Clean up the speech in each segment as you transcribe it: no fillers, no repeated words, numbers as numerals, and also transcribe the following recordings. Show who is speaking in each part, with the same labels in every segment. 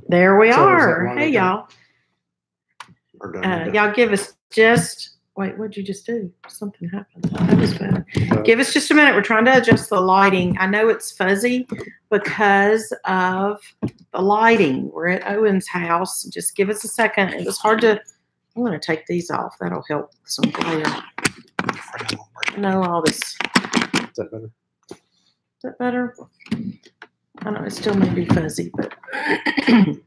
Speaker 1: There we are. Hey, y'all. Y'all give us just, wait, what'd you just do? Something happened. That was better. Give us just a minute. We're trying to adjust the lighting. I know it's fuzzy because of the lighting. We're at Owen's house. Just give us a second. It was hard to, I'm going to take these off. That'll help some glare. I know all this. Is
Speaker 2: that better?
Speaker 1: Is that better? I know it still may be fuzzy, but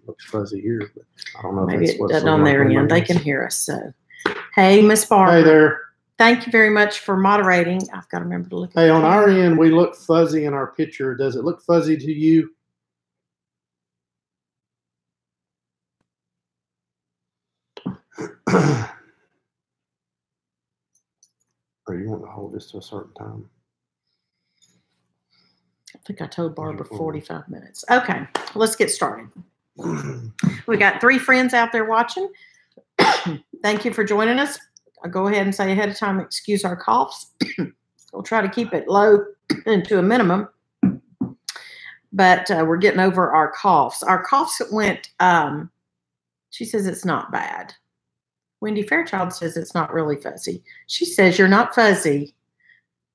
Speaker 2: looks fuzzy here. But I don't know.
Speaker 1: Maybe it doesn't on their end. They can hear us. So, hey, Miss Barbara.
Speaker 2: Hey there.
Speaker 1: Thank you very much for moderating. I've got to remember to look at
Speaker 2: Hey, on our end, we look fuzzy in our picture. Does it look fuzzy to you? Or you want to hold this to a certain time?
Speaker 1: I think I told Barbara 45 minutes. Okay, let's get started. We got 3 friends out there watching. Thank you for joining us. I'll go ahead and say ahead of time, excuse our coughs. We'll try to keep it low and to a minimum. But we're getting over our coughs. Our coughs went, she says it's not bad. Wendy Fairchild says it's not really fuzzy. She says you're not fuzzy.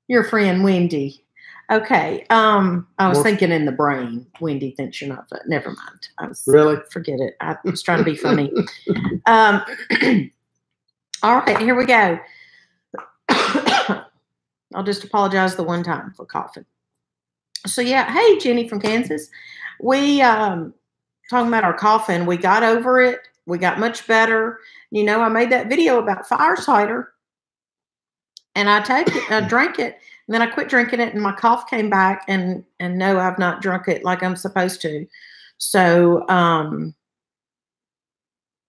Speaker 1: Your friend Wendy. Okay. I was thinking in the brain. Wendy thinks you're not fuzzy. Never mind.
Speaker 2: Really?
Speaker 1: Forget it. I was trying to be funny. All right, here we go. I'll just apologize the one time for coughing. So yeah, hey Jenny from Kansas. We talking about our coughing. We got over it. We got much better. You know, I made that video about fire cider, and I drank it, and then I quit drinking it, and my cough came back. And no, I've not drunk it like I'm supposed to. So I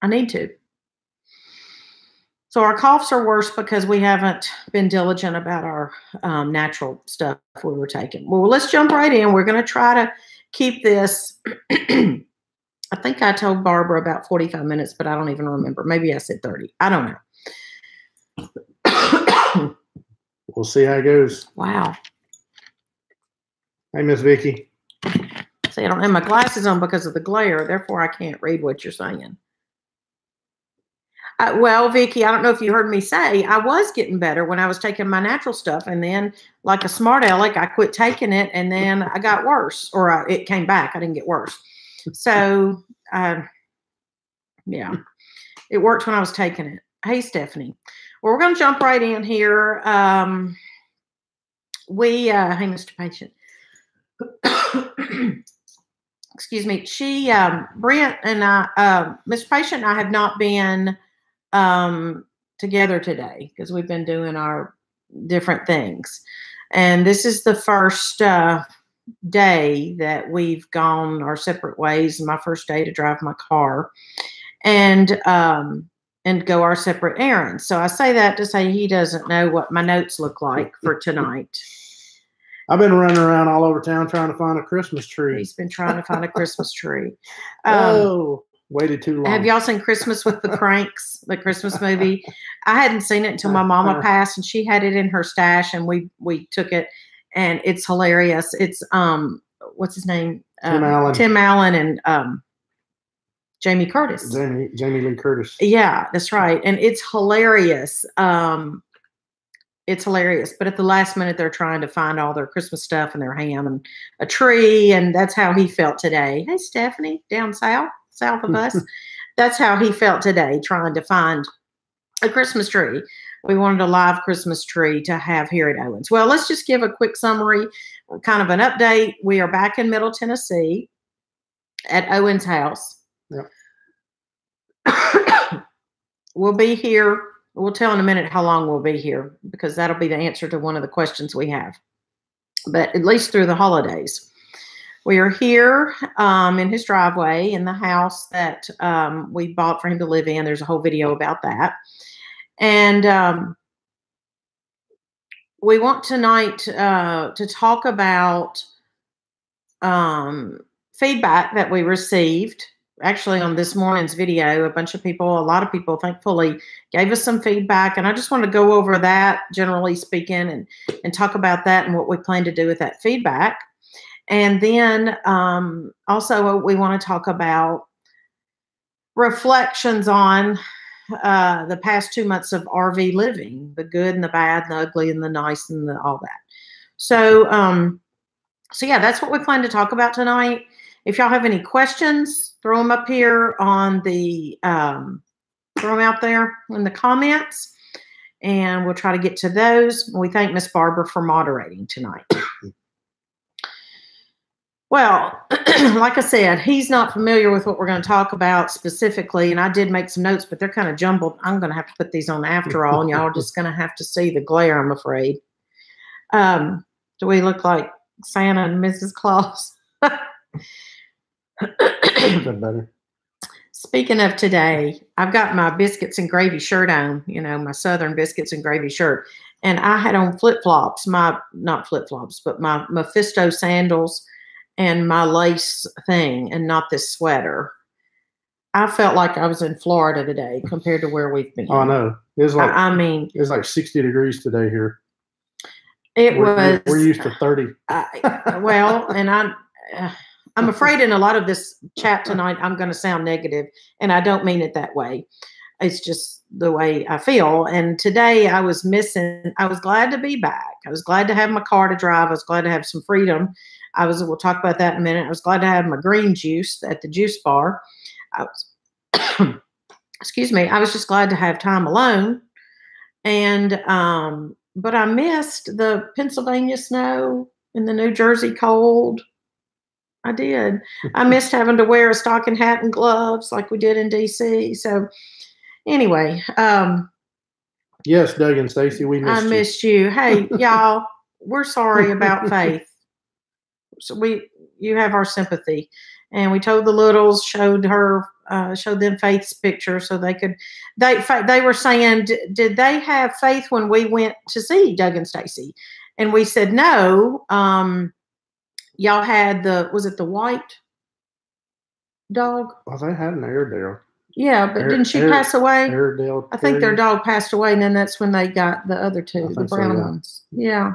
Speaker 1: need to. So our coughs are worse because we haven't been diligent about our natural stuff we were taking. Well, let's jump right in. We're going to try to keep this. I think I told Barbara about 45 minutes, but I don't even remember. Maybe I said 30. I don't
Speaker 2: know. We'll see how it goes.
Speaker 1: Wow.
Speaker 2: Hey, Miss Vicki.
Speaker 1: See, I don't have my glasses on because of the glare. Therefore, I can't read what you're saying. Well, Vicki, I don't know if you heard me say, I was getting better when I was taking my natural stuff. And then, like a smart aleck, I quit taking it, and then I got worse. Or it came back. I didn't get worse. So, yeah, it worked when I was taking it. Hey, Stephanie. Well, we're going to jump right in here. Hey, Mr. Patient. Excuse me. Brent and I, Mr. Patient and I have not been together today because we've been doing our different things. And this is the first day that we've gone our separate ways, my first day to drive my car and go our separate errands. So I say that to say he doesn't know what my notes look like for tonight.
Speaker 2: I've been running around all over town trying to find a Christmas tree.
Speaker 1: He's been trying to find a Christmas tree.
Speaker 2: Waited too long.
Speaker 1: Have y'all seen Christmas with the Cranks, the Christmas movie? I hadn't seen it until my mama passed, and she had it in her stash, and we took it, and it's hilarious. It's what's his name? Tim Allen and Jamie Curtis.
Speaker 2: Jamie Lee Curtis.
Speaker 1: Yeah, that's right. And it's hilarious. It's hilarious. But at the last minute, they're trying to find all their Christmas stuff and their ham and a tree. And that's how he felt today. Hey, Stephanie, down south of us. That's how he felt today, trying to find a Christmas tree. We wanted a live Christmas tree to have here at Owens. Well, let's just give a quick summary, kind of an update. We are back in Middle Tennessee at Owens' house.
Speaker 2: Yep.
Speaker 1: We'll be here. We'll tell in a minute how long we'll be here because that'll be the answer to one of the questions we have. But at least through the holidays. We are here in his driveway in the house that we bought for him to live in. There's a whole video about that. And we want tonight to talk about feedback that we received. Actually, on this morning's video, a lot of people, thankfully, gave us some feedback. And I just want to go over that, generally speaking, and talk about that and what we plan to do with that feedback. And then also we want to talk about reflections on the past 2 months of RV living, the good and the bad, and the ugly and the nice and all that. So, so yeah, that's what we plan to talk about tonight. If y'all have any questions, throw them up here on the, throw them out there in the comments, and we'll try to get to those. We thank Miss Barbara for moderating tonight. Well, like I said, he's not familiar with what we're going to talk about specifically, and I did make some notes, but they're kind of jumbled. I'm going to have to put these on after all, and y'all are just going to have to see the glare, I'm afraid. Do we look like Santa and Mrs. Claus?
Speaker 2: Better.
Speaker 1: Speaking of today, I've got my biscuits and gravy shirt on, you know, my Southern biscuits and gravy shirt, and I had on flip-flops, not flip-flops, but my Mephisto sandals, and my lace thing, and not this sweater. I felt like I was in Florida today compared to where we've been.
Speaker 2: Oh, I know. It was like,
Speaker 1: I mean,
Speaker 2: it was like 60 degrees today here.
Speaker 1: We're
Speaker 2: used to 30.
Speaker 1: Well, and I'm afraid in a lot of this chat tonight, I'm going to sound negative, and I don't mean it that way. It's just the way I feel. And today I was glad to be back. I was glad to have my car to drive. I was glad to have some freedom. We'll talk about that in a minute. I was glad to have my green juice at the juice bar. Excuse me. I was just glad to have time alone. And, but I missed the Pennsylvania snow and the New Jersey cold. I did. I missed having to wear a stocking hat and gloves like we did in DC. So anyway,
Speaker 2: yes, Doug and Stacy, we missed you.
Speaker 1: I missed you. Hey, y'all, we're sorry about Faith. So you have our sympathy, and we told the littles, showed them Faith's picture so they could. They were saying, did they have Faith when we went to see Doug and Stacy? And we said no. Y'all had was it the white dog?
Speaker 2: Well, they had an Airedale.
Speaker 1: Yeah, but didn't she pass away?
Speaker 2: Airedale.
Speaker 1: I think their dog passed away, and then that's when they got the other two, the brown ones. Yeah.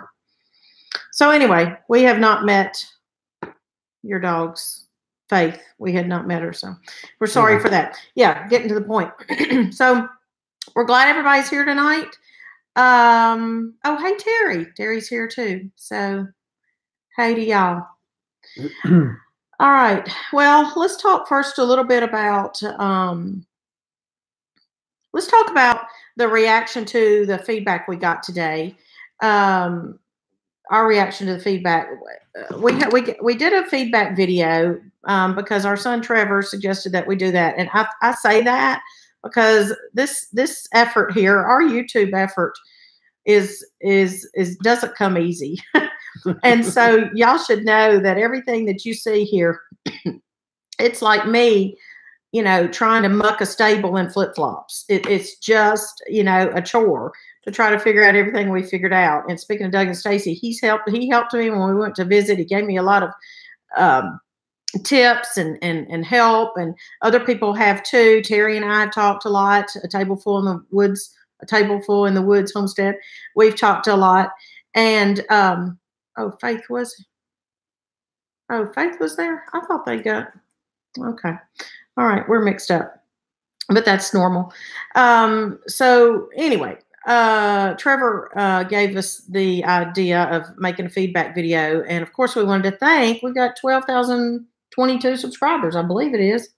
Speaker 1: So anyway, we have not met your dog's Faith. We had not met her, so we're sorry for that. Yeah, getting to the point. So we're glad everybody's here tonight. Oh, hey, Terry. Terry's here too. So hey to y'all. All right. Well, let's talk first a little bit about let's talk about the reaction to the feedback we got today. Our reaction to the feedback. We did a feedback video because our son Trevor suggested that we do that, and I say that because this effort here, our YouTube effort, is doesn't come easy. And so y'all should know that everything that you see here, it's like me, you know, trying to muck a stable in flip-flops. It's just, you know, a chore to try to figure out everything we figured out. And speaking of Doug and Stacy, he helped me when we went to visit. He gave me a lot of tips and help, and other people have too. Terry and I have talked a lot. A Table Full in the Woods homestead. We've talked a lot. And Faith was there? I thought they got, okay. All right, we're mixed up, but that's normal. So anyway, Trevor gave us the idea of making a feedback video. And of course we wanted to thank, we got 12,022 subscribers, I believe it is.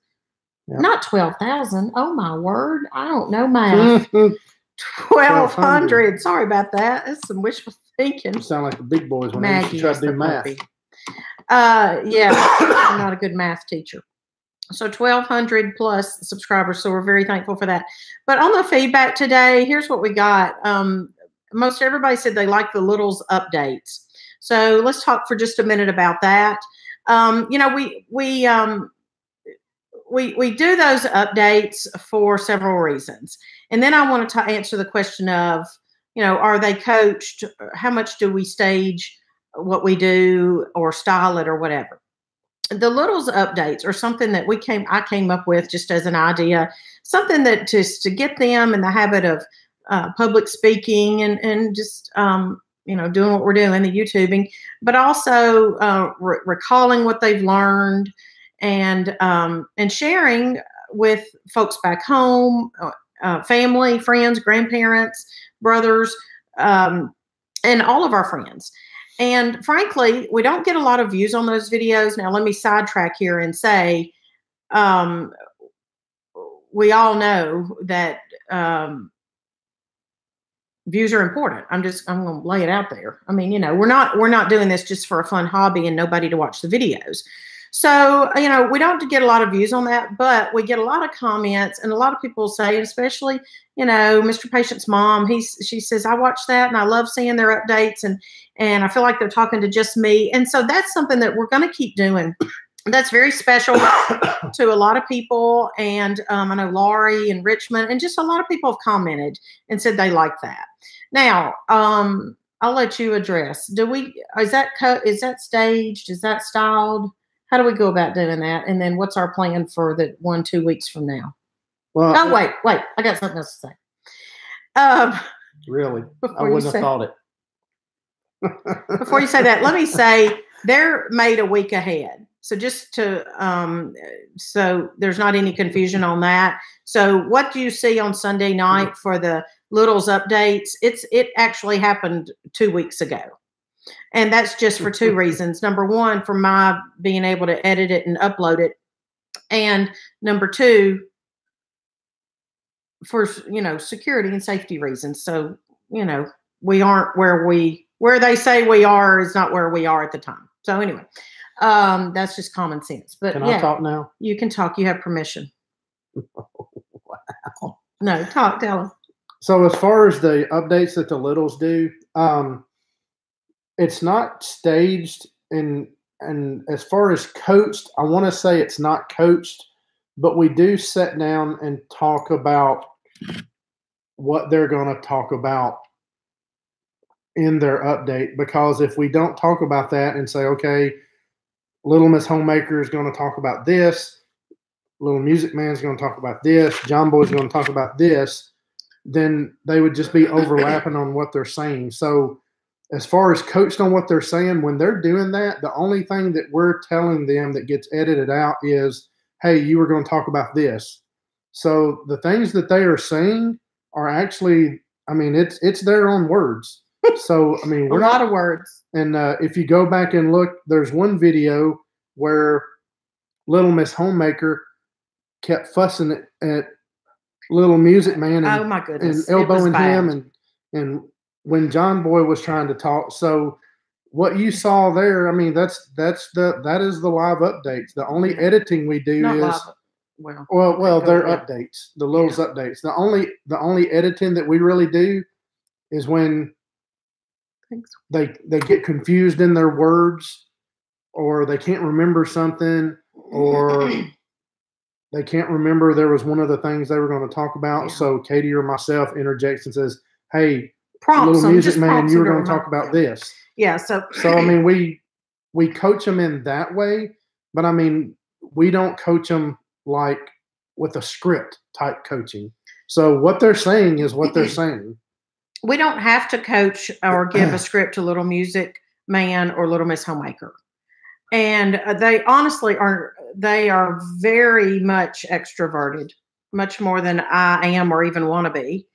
Speaker 1: Yep. Not 12,000. Oh my word. I don't know math. 1,200. Sorry about that. That's some wishful thinking.
Speaker 2: You sound like the big boys when they try to do math.
Speaker 1: Yeah, I'm not a good math teacher. So 1,200 plus subscribers. So we're very thankful for that. But on the feedback today, here's what we got. Most everybody said they like the littles updates. So let's talk for just a minute about that. You know, we do those updates for several reasons. And then I want to answer the question of, you know, are they coached? How much do we stage what we do or style it or whatever? The littles updates are something that I came up with just as an idea, something that just to get them in the habit of public speaking and just, doing what we're doing, the YouTubing, but also recalling what they've learned and sharing with folks back home, family, friends, grandparents, brothers, and all of our friends. And frankly, we don't get a lot of views on those videos. Now, let me sidetrack here and say, we all know that views are important. I'm going to lay it out there. I mean, we're not doing this just for a fun hobby and nobody to watch the videos. So, we don't get a lot of views on that, but we get a lot of comments, and a lot of people say, especially, Mr. Patient's mom, she says, I watch that and I love seeing their updates, and I feel like they're talking to just me. And so that's something that we're going to keep doing. That's very special to a lot of people. And I know Laurie and Richmond and just a lot of people have commented and said they like that. Now, I'll let you address. Is that staged? Is that styled? How do we go about doing that? And then what's our plan for the 1-2 weeks from now?
Speaker 2: Well,
Speaker 1: oh, wait. I got something else to say.
Speaker 2: Really? I wouldn't have thought it.
Speaker 1: Before you say that, let me say they're made a week ahead. So just to, so there's not any confusion on that. So what do you see on Sunday night for the Littles updates? It actually happened 2 weeks ago. And that's just for two reasons. Number one, for my being able to edit it and upload it. And number two, for, security and safety reasons. So, we aren't where they say we are is not where we are at the time. So anyway, that's just common sense. But
Speaker 2: can I talk now?
Speaker 1: You can talk. You have permission.
Speaker 2: Wow.
Speaker 1: No, tell them.
Speaker 2: So as far as the updates that the Littles do, it's not staged, and as far as coached, I want to say it's not coached, but we do sit down and talk about what they're going to talk about in their update, because if we don't talk about that and say, okay, Little Miss Homemaker is going to talk about this, Little Music Man is going to talk about this, John Boy is going to talk about this, then they would just be overlapping on what they're saying. So as far as coached on what they're saying, when they're doing that, the only thing that we're telling them that gets edited out is, hey, you were going to talk about this. So the things that they are saying are actually, it's their own words. So, we're
Speaker 1: a lot of words.
Speaker 2: And if you go back and look, there's one video where Little Miss Homemaker kept fussing at Little Music Man and,
Speaker 1: oh my goodness,
Speaker 2: and elbowing him, and when John Boy was trying to talk. So what you saw there, that is the live updates. The only editing we do
Speaker 1: not
Speaker 2: is
Speaker 1: live.
Speaker 2: They're updates, the Littles updates. The only editing that we really do is when they get confused in their words, or they can't remember something, or they can't remember there was one of the things they were going to talk about. Yeah. So Katie or myself interjects and says, hey, Little Music Man, you were going to talk about this.
Speaker 1: Yeah. So
Speaker 2: we coach them in that way, but we don't coach them like with a script type coaching. So what they're saying is what they're saying.
Speaker 1: We don't have to coach or give a script to Little Music Man or Little Miss Homemaker. And they honestly they are very much extroverted, much more than I am or even want to be.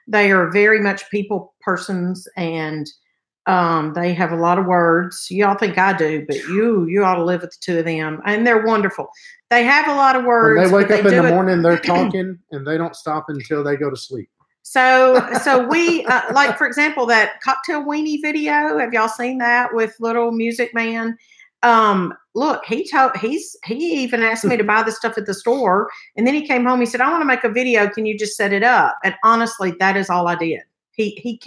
Speaker 1: They are very much people persons, and they have a lot of words. Y'all think I do, but you ought to live with the two of them. And they're wonderful. They have a lot of words.
Speaker 2: When they wake up in the morning, they're talking, and they don't stop until they go to sleep.
Speaker 1: So we, like, for example, that cocktail weenie video, have y'all seen that with Little Music Man? Look, he even asked me to buy the stuff at the store, and then he came home. He said, I want to make a video. Can you just set it up? And honestly, that is all I did. He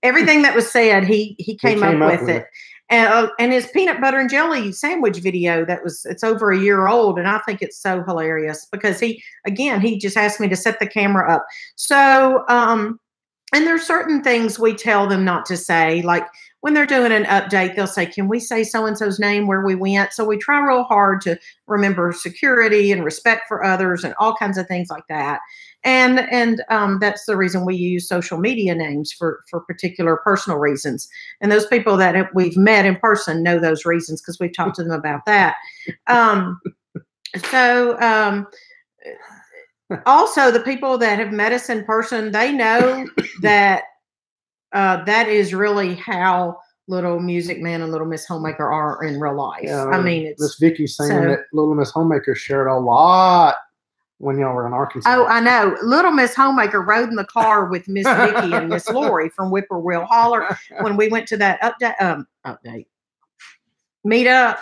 Speaker 1: everything that was said, he came up with it. And his peanut butter and jelly sandwich video, it's over a year old. And I think it's so hilarious because he just asked me to set the camera up. So, and there's certain things we tell them not to say. Like when they're doing an update, they'll say, can we say so-and-so's name where we went? So we try real hard to remember security and respect for others and all kinds of things like that. And that's the reason we use social media names for particular personal reasons. And those people that we've met in person know those reasons because we've talked to them about that. Also, the people that have met us in person, they know that that is really how Little Music Man and Little Miss Homemaker are in real life.
Speaker 2: Yeah,
Speaker 1: I mean, it's
Speaker 2: Miss Vicky's saying that Little Miss Homemaker shared a lot when y'all were in Arkansas.
Speaker 1: Oh, I know. Little Miss Homemaker rode in the car with Miss Vicky and Miss Lori from Whippoorwill Holler when we went to that update meetup.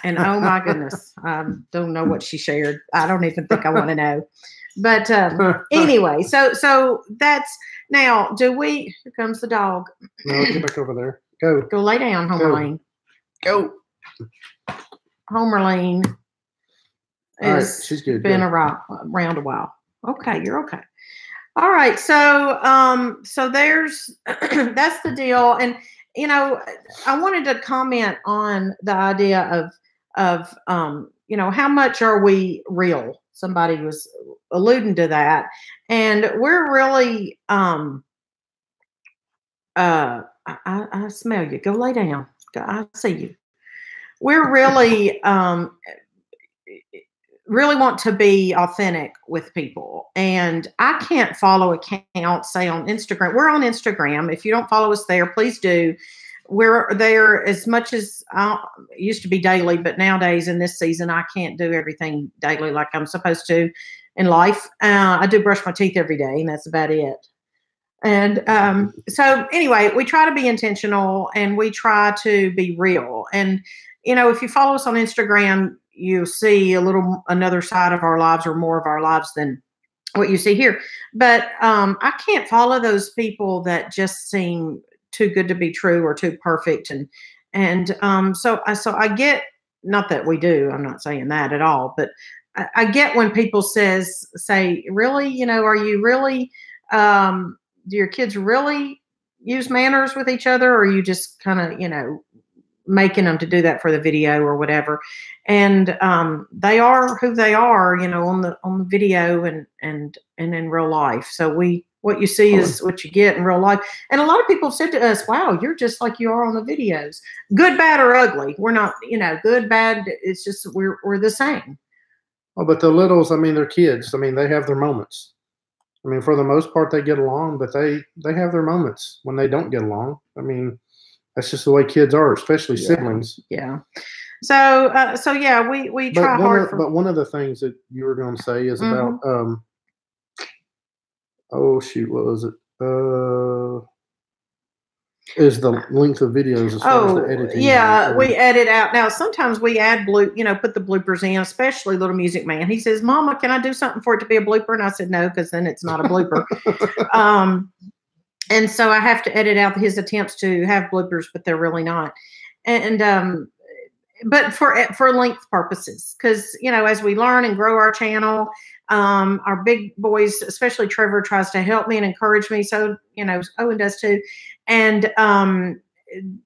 Speaker 1: And oh my goodness, I don't know what she shared. I don't even think I want to know. But anyway, so that's now. Here comes the dog.
Speaker 2: No, get back over there.
Speaker 1: Go lay down, Homerlane.
Speaker 2: Go.
Speaker 1: Homerlane.
Speaker 2: All right, she's good.
Speaker 1: Been around a while. Okay, you're okay. All right, so there's that's the deal, and I wanted to comment on the idea of how much are we real? Somebody was alluding to that, and we're really I smell you. Go lay down. I see you. We're really really want to be authentic with people. And I can't follow accounts, say on Instagram. We're on Instagram. If you don't follow us there, please do. We're there as much as it used to be daily, but nowadays in this season, I can't do everything daily like I'm supposed to in life. I do brush my teeth every day, and that's about it. And so anyway, we try to be intentional and we try to be real. And, if you follow us on Instagram, you'll see another side of our lives or more of our lives than what you see here. But I can't follow those people that just seem too good to be true or too perfect. And so I get, not that we do, I'm not saying that at all, but I get when people say, really, are you really, do your kids really use manners with each other? Or are you just kind of, making them to do that for the video or whatever? And they are who they are, on the video and in real life. So what you see is what you get in real life. And a lot of people have said to us, wow, you're just like you are on the videos. Good, bad, or ugly. We're not, good, bad. It's just we're the same.
Speaker 2: Oh, but the littles, they're kids. They have their moments. For the most part, they get along, but they have their moments when they don't get along. That's just the way kids are, especially siblings.
Speaker 1: Yeah. So yeah, we try hard.
Speaker 2: But one of the things that you were going to say is about, oh shoot, what was it? Is the length of videos as far as the editing?
Speaker 1: Yeah, we edit out. Now, sometimes we add put the bloopers in, especially Little Music Man. He says, Mama, can I do something for it to be a blooper? And I said, no, because then it's not a blooper. And so I have to edit out his attempts to have bloopers, but they're really not. And but for length purposes, because as we learn and grow our channel, our big boys, especially Trevor, tries to help me and encourage me. So Owen does too, and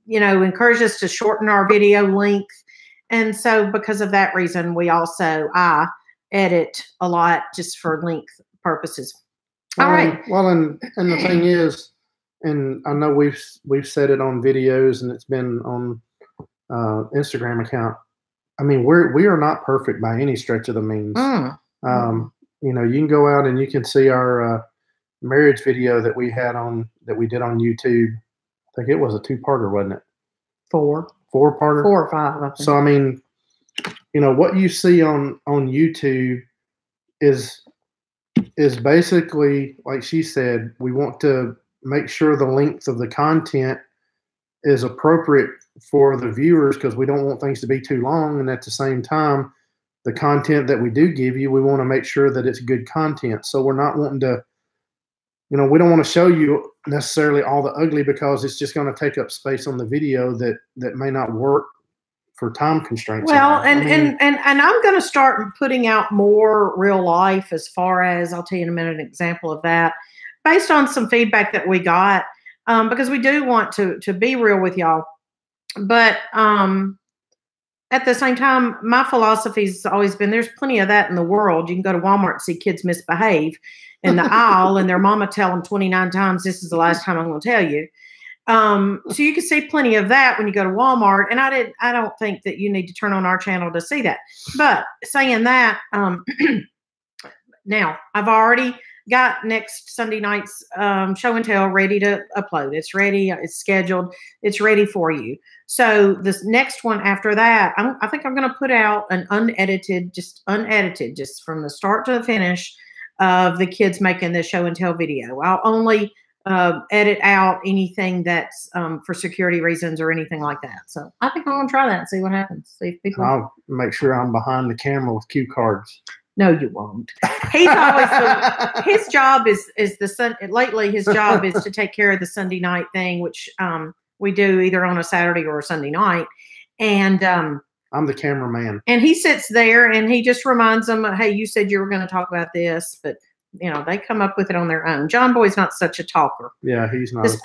Speaker 1: encourage us to shorten our video length. And so because of that reason, I edit a lot just for length purposes. All right.
Speaker 2: Well, and the thing is, and I know we've said it on videos, and it's been on Instagram account. We are not perfect by any stretch of the means. You can go out and you can see our marriage video that we did on YouTube. I think it was a 2-parter, wasn't it? 4-parter,
Speaker 1: 4 or 5. I think.
Speaker 2: So what you see on YouTube is basically, like she said, we want to make sure the length of the content is appropriate for the viewers, because we don't want things to be too long. And at the same time, the content that we do give you, we want to make sure that it's good content. So we're not wanting to, we don't want to show you necessarily all the ugly, because it's just going to take up space on the video that may not work for time constraints.
Speaker 1: Well, and I'm going to start putting out more real life, as far as, I'll tell you in a minute an example of that, based on some feedback that we got. because we do want to be real with y'all. But at the same time, my philosophy has always been there's plenty of that in the world. You can go to Walmart and see kids misbehave in the aisle, and their mama tell them 29 times, this is the last time I'm going to tell you. So you can see plenty of that when you go to Walmart. And I don't think that you need to turn on our channel to see that. But saying that, now I've already got next Sunday night's show and tell ready to upload. It's ready. It's scheduled. It's ready for you. So this next one after that, I think I'm going to put out an unedited, just from the start to the finish of the kids making the show and tell video. I'll only edit out anything that's for security reasons or anything like that. So I think I'm going to try that and see what happens. See if people.
Speaker 2: I'll make sure I'm behind the camera with cue cards.
Speaker 1: No, you won't. He's always his job is the sun. Lately, his job is to take care of the Sunday night thing, which we do either on a Saturday or a Sunday night. And
Speaker 2: I'm the cameraman. And
Speaker 1: he sits there and he just reminds them, hey, you said you were going to talk about this, but they come up with it on their own. John Boy's not such a talker.
Speaker 2: Yeah, he's not.
Speaker 1: This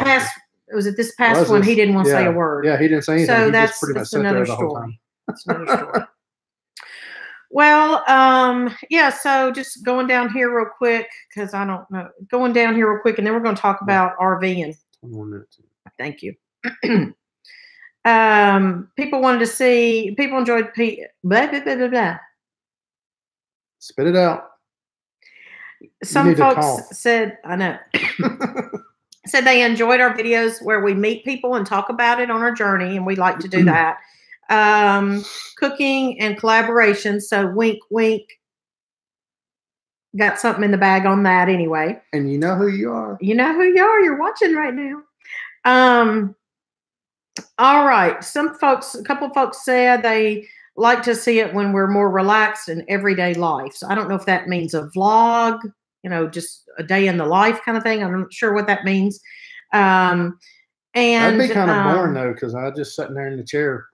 Speaker 1: past one, he didn't want to say a word.
Speaker 2: Yeah, he didn't say anything.
Speaker 1: So
Speaker 2: he
Speaker 1: that's
Speaker 2: just pretty much
Speaker 1: that's
Speaker 2: sat
Speaker 1: another
Speaker 2: there the whole time.
Speaker 1: story. That's another story. Well, yeah, so just going down here real quick, because I don't know. Going down here real quick, and then we're going to talk about RVing.
Speaker 2: 21 minutes.
Speaker 1: Thank you. People enjoyed blah, blah, blah, blah, blah.
Speaker 2: Spit it out.
Speaker 1: Some folks said, I know, said they enjoyed our videos where we meet people and talk about it on our journey, and we like to do that. Cooking and collaboration. So wink, wink. Got something in the bag on that anyway.
Speaker 2: And you know who you are.
Speaker 1: You know who you are. You're watching right now. All right. A couple folks said they like to see it when we're more relaxed in everyday life. So I don't know if that means a vlog, just a day in the life kind of thing. I'm not sure what that means. And
Speaker 2: that'd be kind of boring though, because I just sitting there in the chair.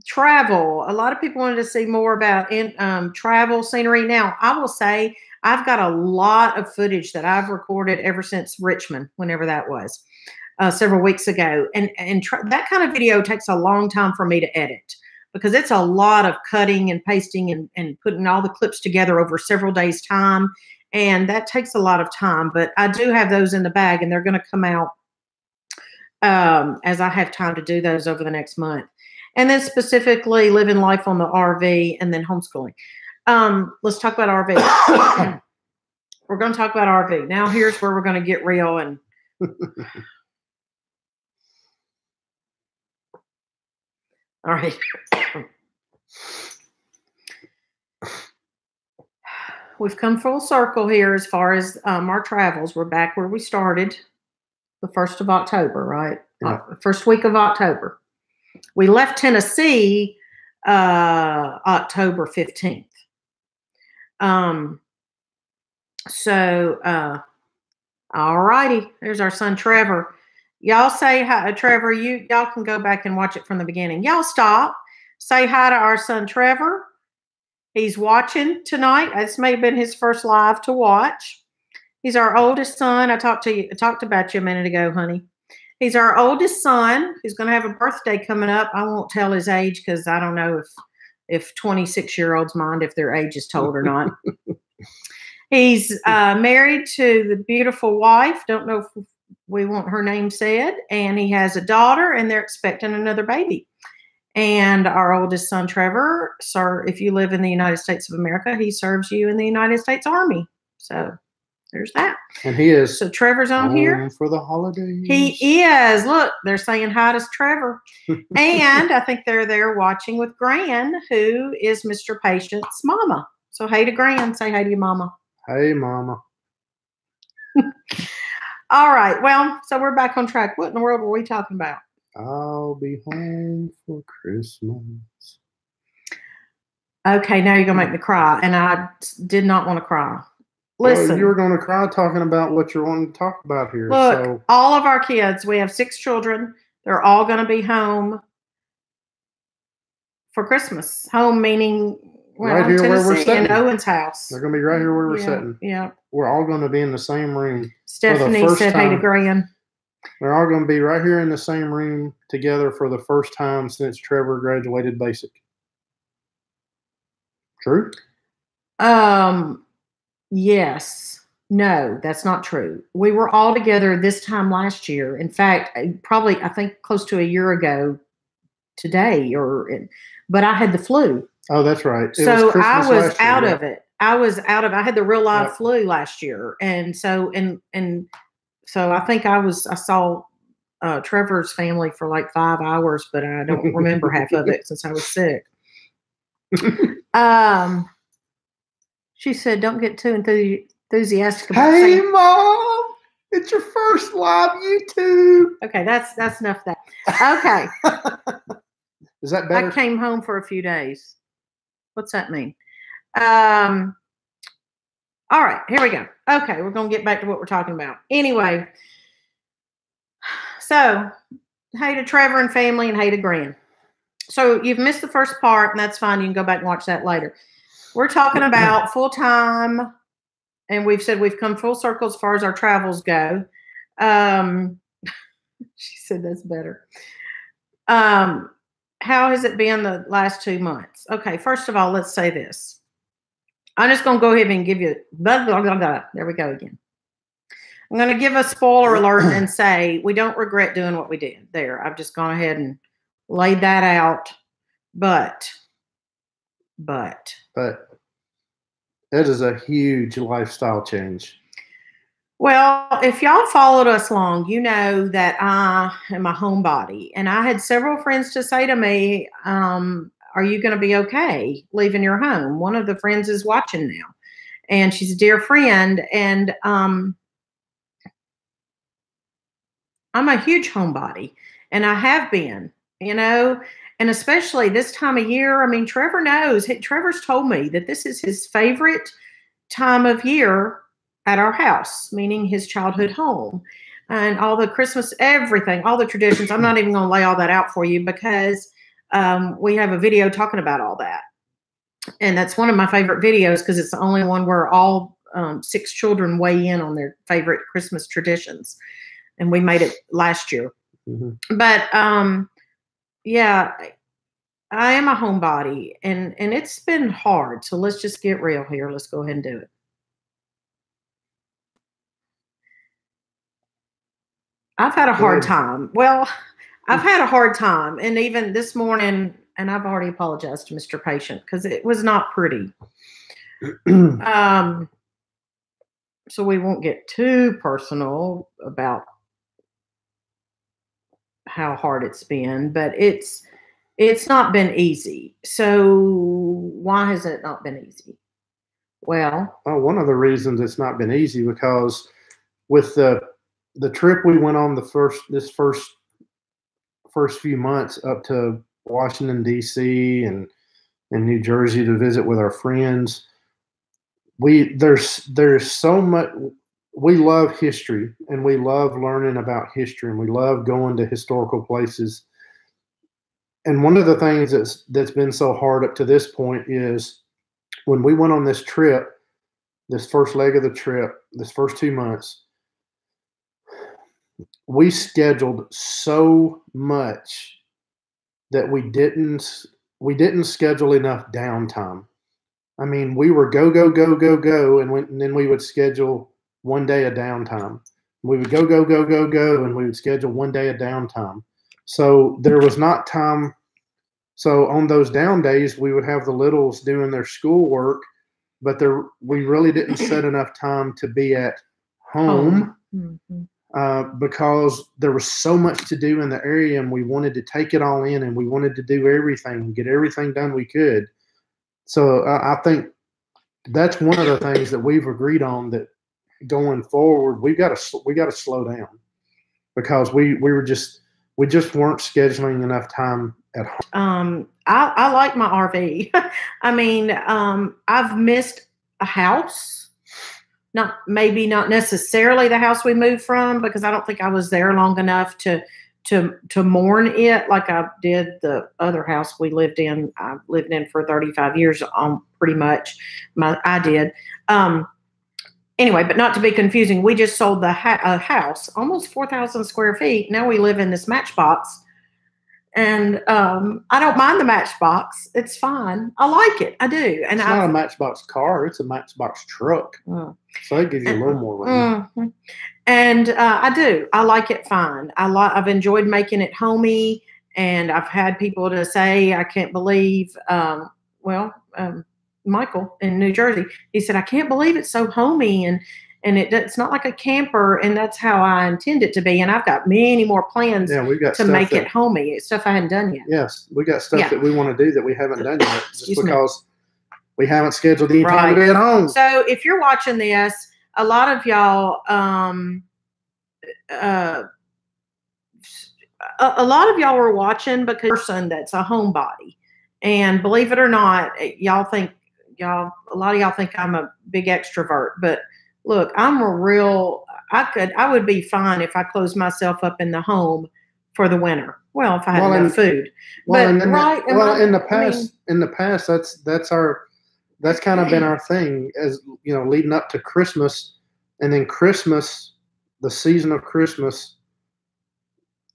Speaker 1: Travel. A lot of people wanted to see more about travel scenery. Now, I will say I've got a lot of footage that I've recorded ever since Richmond, whenever that was, several weeks ago. And that kind of video takes a long time for me to edit because it's a lot of cutting and pasting and putting all the clips together over several days' time. And that takes a lot of time. But I do have those in the bag, and they're going to come out as I have time to do those over the next month. And then specifically living life on the RV and then homeschooling. Let's talk about RV. We're going to talk about RV. Now here's where we're going to get real. And all right. We've come full circle here as far as our travels. We're back where we started. The 1st of October, right?
Speaker 2: Yeah.
Speaker 1: First week of October. We left Tennessee October 15th. All righty. There's our son, Trevor. Y'all say hi. Trevor, y'all can go back and watch it from the beginning. Y'all stop. Say hi to our son, Trevor. He's watching tonight. This may have been his first live to watch. He's our oldest son. I talked about you a minute ago, honey. He's our oldest son. He's going to have a birthday coming up. I won't tell his age because I don't know if 26-year-olds mind if their age is told or not. He's married to the beautiful wife. Don't know if we want her name said. And he has a daughter, and they're expecting another baby. And our oldest son, Trevor, sir, if you live in the United States of America, he serves you in the United States Army. So there's that.
Speaker 2: And he is.
Speaker 1: So Trevor's on here
Speaker 2: for the holidays.
Speaker 1: He is. Look, they're saying hi to Trevor. And I think they're there watching with Gran, who is Mr. Patient's mama. So hey to Gran. Say hey to your mama.
Speaker 2: Hey, mama.
Speaker 1: All right. Well, so we're back on track. What in the world were we talking about?
Speaker 2: I'll be home for Christmas.
Speaker 1: Okay, now you're going to make me cry. And I did not want to cry. Listen.
Speaker 2: Well, you were going to cry talking about what you're wanting to talk about here.
Speaker 1: Look, all of our kids, we have 6 children. They're all going to be home for Christmas. Home meaning Well,
Speaker 2: right here where we're
Speaker 1: Tennessee, in
Speaker 2: sitting.
Speaker 1: Owen's house.
Speaker 2: They're going to be right here where we're
Speaker 1: Yeah,
Speaker 2: sitting.
Speaker 1: yeah.
Speaker 2: We're all going to be in the same room.
Speaker 1: Stephanie
Speaker 2: first
Speaker 1: said hey to
Speaker 2: time.
Speaker 1: Gran.
Speaker 2: They're all going to be right here in the same room together for the first time since Trevor graduated basic. True?
Speaker 1: Yes. No, that's not true. We were all together this time last year. In fact, probably, I think close to a year ago today, but I had the flu.
Speaker 2: Oh, that's right.
Speaker 1: So I was out of it. I had the real live flu last year. And so, so I think I saw Trevor's family for like 5 hours, but I don't remember half of it since I was sick. She said, don't get too enthusiastic about
Speaker 2: Hey, Mom, it's your first live YouTube.
Speaker 1: Okay, that's enough of that. Okay.
Speaker 2: Is that better?
Speaker 1: I came home for a few days. What's that mean? All right, here we go. Okay, we're going to get back to what we're talking about. Anyway, so hey to Trevor and family and hey to Gran. So you've missed the first part, and that's fine. You can go back and watch that later. We're talking about full-time, and we've said we've come full circle as far as our travels go. She said that's better. How has it been the last 2 months? Okay, first of all, let's say this. I'm just going to go ahead and give you blah, blah, blah, blah. There we go again. I'm going to give a spoiler alert and say we don't regret doing what we did there. I've just gone ahead and laid that out. But
Speaker 2: it is a huge lifestyle change.
Speaker 1: Well, if y'all followed us long, you know that I am a homebody. And I had several friends to say to me, are you going to be okay leaving your home? One of the friends is watching now, and she's a dear friend. And I'm a huge homebody, and I have been, and especially this time of year. I mean, Trevor knows. Trevor's told me that this is his favorite time of year at our house, meaning his childhood home, and all the Christmas, everything, all the traditions. I'm not even going to lay all that out for you because we have a video talking about all that. And that's one of my favorite videos because it's the only one where all 6 children weigh in on their favorite Christmas traditions. And we made it last year. Mm-hmm. But yeah, I am a homebody, and it's been hard. So let's just get real here. Let's go ahead and do it. I've had a hard time. Well, I've had a hard time. And even this morning, and I've already apologized to Mr. Patient because it was not pretty. So we won't get too personal about how hard it's been, but it's not been easy. So why has it not been easy? Well,
Speaker 2: one of the reasons it's not been easy because with the trip we went on this first few months up to Washington, D.C. and New Jersey to visit with our friends, there's so much. We love history, and we love learning about history, and we love going to historical places. And one of the things that's been so hard up to this point is when we went on this trip, this first leg of the trip, this first 2 months, we scheduled so much that we didn't schedule enough downtime. I mean, we were go, and then we would schedule 1 day of downtime. We would go, and we would schedule 1 day of downtime. So there was not time. So on those down days, we would have the littles doing their schoolwork, but we really didn't set enough time to be at home. Mm-hmm. Because there was so much to do in the area, and we wanted to take it all in, and we wanted to do everything and get everything done we could. So I think that's one of the things that we've agreed on, that going forward we got to slow down because we just weren't scheduling enough time at home.
Speaker 1: I like my RV. I mean, I've missed a house. Maybe not necessarily the house we moved from, because I don't think I was there long enough to to mourn it like I did the other house we lived in. I lived in for 35 years, pretty much. I did. Anyway, but not to be confusing, we just sold the house, almost 4,000 square feet. Now we live in this matchbox. And I don't mind the Matchbox. It's fine. I like it. I do. And
Speaker 2: it's not a Matchbox car. It's a Matchbox truck. So it gives you a little more room.
Speaker 1: And I do. I like it fine. I've enjoyed making it homey. And I've had people to say, I can't believe, Michael in New Jersey, he said, I can't believe it's so homey. And it's not like a camper, and that's how I intend it to be. And I've got many more plans to make it homey. It's stuff I hadn't done yet.
Speaker 2: Yes, we got stuff that we want to do that we haven't done yet, just because we haven't scheduled any time to be at home.
Speaker 1: So if you're watching this, a lot of y'all, were watching because person that's a homebody, and believe it or not, a lot of y'all think I'm a big extrovert, but look, I would be fine if I closed myself up in the home for the winter. Well, if I had enough food.
Speaker 2: In the past, that's kind of been our thing, as you know, leading up to Christmas, and then Christmas, the season of Christmas,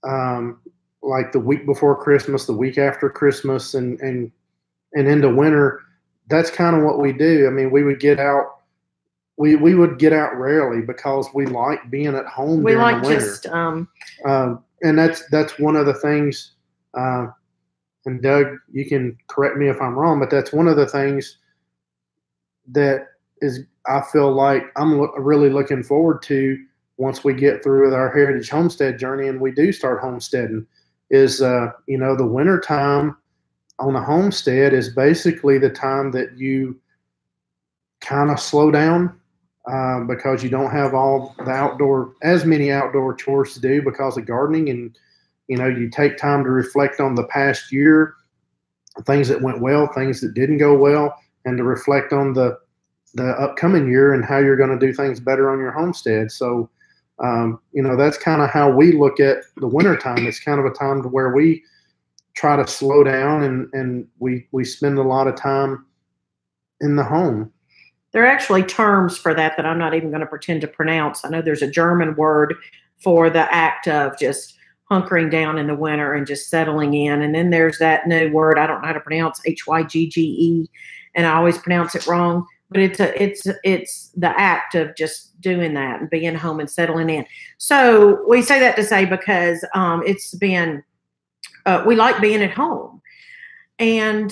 Speaker 2: like the week before Christmas, the week after Christmas, and into winter. That's kind of what we do. I mean, we would get out. We would get out rarely because we like being at home during the winter. And that's one of the things. And Doug, you can correct me if I'm wrong, but that's one of the things that I feel like I'm really looking forward to once we get through with our Heritage Homestead journey and we do start homesteading. Is the winter time on a homestead is basically the time that you kind of slow down. Because you don't have as many outdoor chores to do because of gardening, and you take time to reflect on the past year, things that went well, things that didn't go well, and to reflect on the upcoming year and how you're going to do things better on your homestead. So, that's kind of how we look at the winter time. It's kind of a time to where we try to slow down and we spend a lot of time in the home.
Speaker 1: There are actually terms for that I'm not even going to pretend to pronounce. I know there's a German word for the act of just hunkering down in the winter and just settling in. And then there's that new word I don't know how to pronounce, Hygge, and I always pronounce it wrong. But it's the act of just doing that and being home and settling in. So we say that to say because it's been we like being at home. And,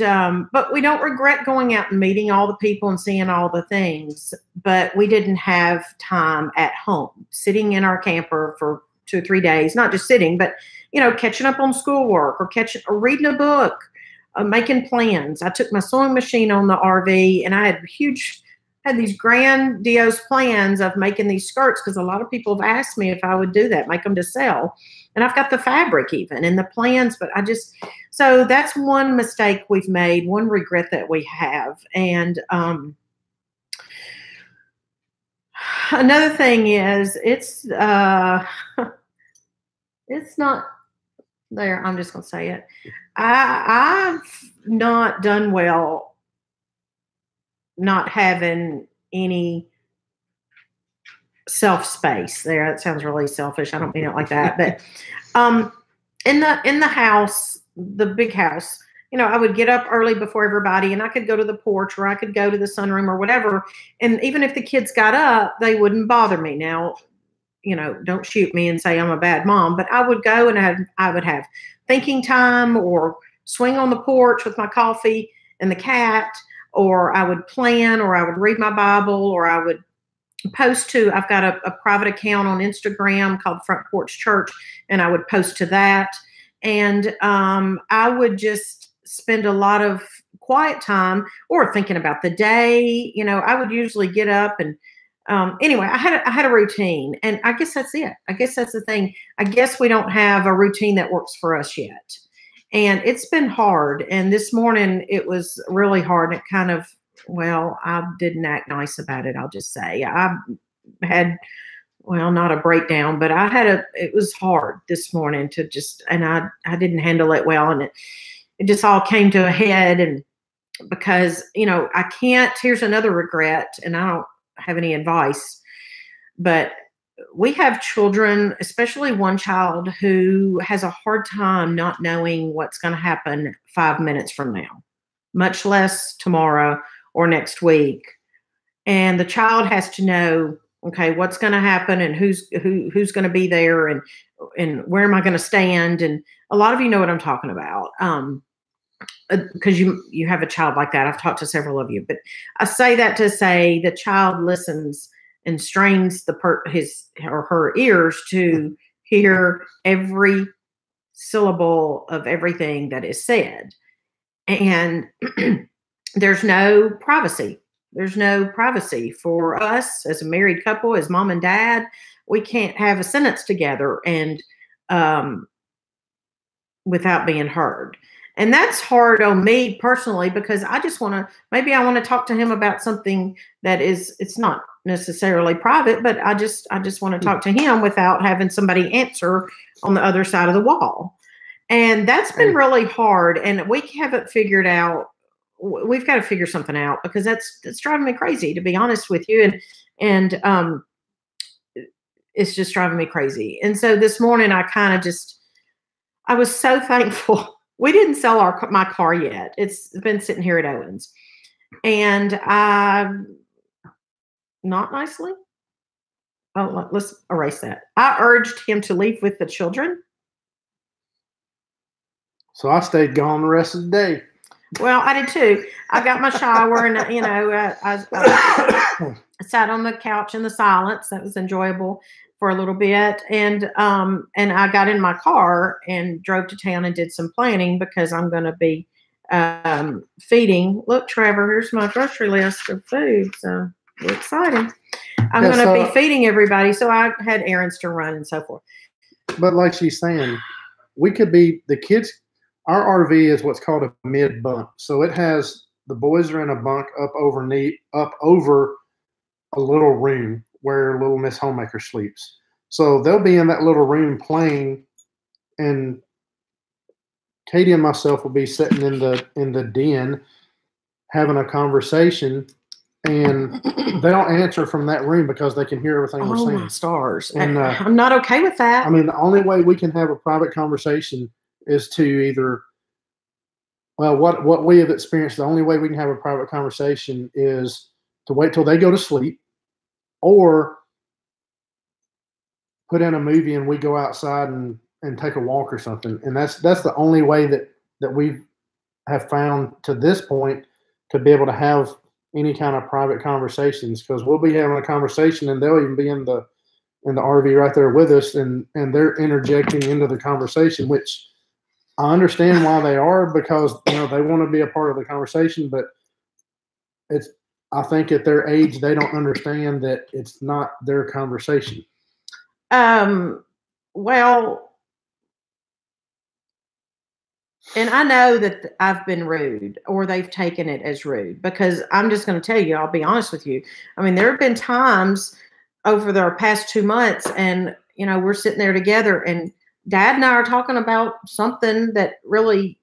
Speaker 1: but we don't regret going out and meeting all the people and seeing all the things, but we didn't have time at home, sitting in our camper for 2 or 3 days, not just sitting, but, catching up on schoolwork or reading a book, making plans. I took my sewing machine on the RV and I had these grandiose plans of making these skirts because a lot of people have asked me if I would do that, make them to sell. And I've got the fabric even and the plans, but so that's one mistake we've made, one regret that we have. And another thing is it's not there. I'm just going to say it. I've not done well not having any self-space there. That sounds really selfish. I don't mean it like that. But in the house, the big house, I would get up early before everybody and I could go to the porch or I could go to the sunroom or whatever. And even if the kids got up, they wouldn't bother me. Now, don't shoot me and say I'm a bad mom, but I would go and I would have thinking time or swing on the porch with my coffee and the cat, or I would plan, or I would read my Bible, or I would post to, I've got a private account on Instagram called Front Porch Church, and I would post to that. And I would just spend a lot of quiet time or thinking about the day. I would usually get up and anyway, I had a routine, and I guess that's it. I guess that's the thing. I guess we don't have a routine that works for us yet. And it's been hard. And this morning it was really hard. And it kind of, I didn't act nice about it. I'll just say I had well, not a breakdown, but it was hard this morning and I didn't handle it well. And it just all came to a head. And because, here's another regret, and I don't have any advice, but we have children, especially one child who has a hard time not knowing what's going to happen 5 minutes from now, much less tomorrow or next week. And the child has to know, okay, what's going to happen and who's going to be there and where am I going to stand? And a lot of you know what I'm talking about. Because you have a child like that. I've talked to several of you, but I say that to say the child listens and strains his or her ears to hear every syllable of everything that is said. And there's no privacy. There's no privacy for us as a married couple, as mom and dad. We can't have a sentence together and without being heard. And that's hard on me personally, because I just want to talk to him about something that it's not necessarily private, but I just want to talk to him without having somebody answer on the other side of the wall. And that's been really hard. And we haven't figured out, we've got to figure something out, because that's driving me crazy, to be honest with you. And it's just driving me crazy. And so this morning I was so thankful. We didn't sell my car yet. It's been sitting here at Owens. And not nicely. Oh, let's erase that. I urged him to leave with the children.
Speaker 2: So I stayed gone the rest of the day.
Speaker 1: Well, I did too. I got my shower and, I sat on the couch in the silence. That was enjoyable for a little bit. And I got in my car and drove to town and did some planning, because I'm going to be feeding. Look, Trevor, here's my grocery list of food. So we're excited. I'm going to be feeding everybody. So I had errands to run and so forth.
Speaker 2: But like she's saying, we could be the kids. Our RV is what's called a mid bunk. So it has the boys are in a bunk up over a little room where little Miss Homemaker sleeps. So they'll be in that little room playing, and Katie and myself will be sitting in the den having a conversation, and they don't answer from that room because they can hear everything we're saying.
Speaker 1: Oh, my stars.
Speaker 2: And
Speaker 1: I'm not okay with that.
Speaker 2: I mean, the only way we can have a private conversation is to either, well, what we have experienced, the only way we can have a private conversation is to wait till they go to sleep, or put in a movie and we go outside and take a walk or something. And that's the only way that we have found to this point to be able to have any kind of private conversations, because we'll be having a conversation and they'll even be in the RV right there with us, and they're interjecting into the conversation, which I understand why they are, because they want to be a part of the conversation, but I think at their age they don't understand that it's not their conversation.
Speaker 1: Well, and I know that I've been rude, or they've taken it as rude, because I'm just going to tell you, I'll be honest with you. I mean, there have been times over the past 2 months, and, we're sitting there together, and Dad and I are talking about something that really,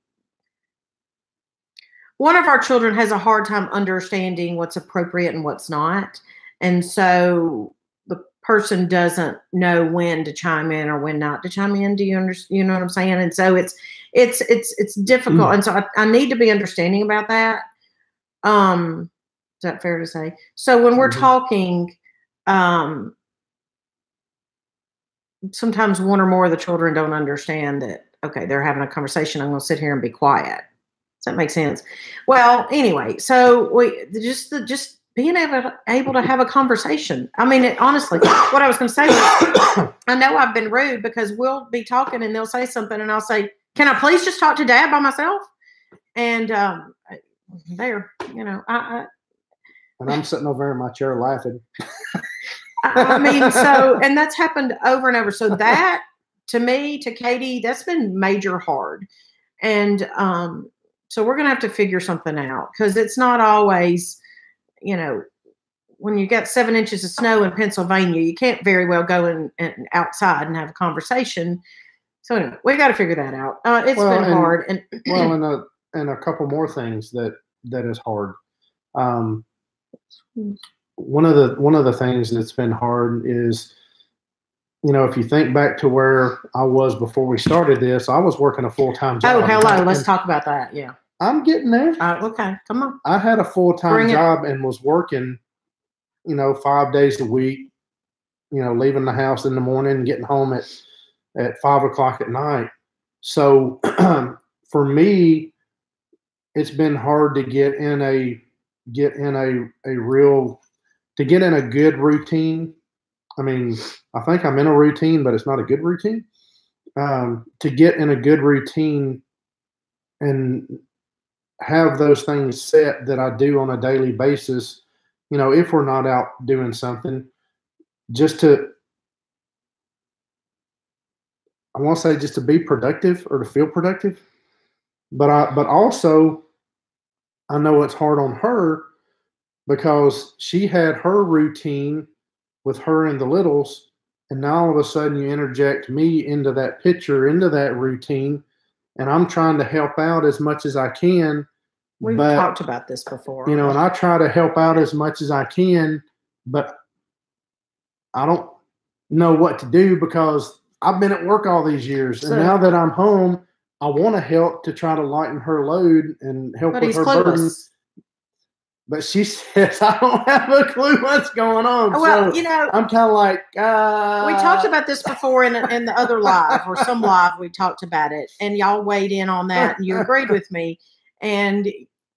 Speaker 1: one of our children has a hard time understanding what's appropriate and what's not. And so the person doesn't know when to chime in or when not to chime in. Do you understand? You know what I'm saying? And so it's difficult. And so I need to be understanding about that. Is that fair to say? So when we're talking, sometimes one or more of the children don't understand that, okay, they're having a conversation. I'm going to sit here and be quiet. Does that make sense? Well, anyway, so we just being able to have a conversation. I mean, honestly, what I was going to say was, I know I've been rude, because we'll be talking and they'll say something and I'll say, can I please just talk to Dad by myself? And there, and
Speaker 2: I'm sitting over in my chair laughing.
Speaker 1: I mean, so, and that's happened over and over. So that, to me, to Katie, that's been major hard. And so we're going to have to figure something out, because it's not always, when you got 7 inches of snow in Pennsylvania, you can't very well go and outside and have a conversation. So anyway, we got to figure that out. It's been hard. And
Speaker 2: and a couple more things that is hard. One of the things that's been hard is, if you think back to where I was before we started this, I was working a full-time job.
Speaker 1: Oh, hello. Let's talk about that. Yeah.
Speaker 2: I'm getting there.
Speaker 1: Okay. Come on.
Speaker 2: I had a full-time job and was working, 5 days a week, leaving the house in the morning and getting home at 5 o'clock at night. So for me, it's been hard to get in a good routine. I mean, I think I'm in a routine, but it's not a good routine. To get in a good routine and have those things set that I do on a daily basis, if we're not out doing something, I won't say just to be productive or to feel productive, but also I know it's hard on her because she had her routine with her and the littles, and now all of a sudden you interject me into that picture, into that routine, and I'm trying to help out as much as I can.
Speaker 1: We've talked about this before.
Speaker 2: And I try to help out as much as I can, but I don't know what to do because I've been at work all these years. And now that I'm home, I want to help to try to lighten her load and help with her burden. But she says, I don't have a clue what's going on.
Speaker 1: Well,
Speaker 2: so I'm kind of like,
Speaker 1: we talked about this before in the other live or some live. We talked about it and y'all weighed in on that and you agreed with me. And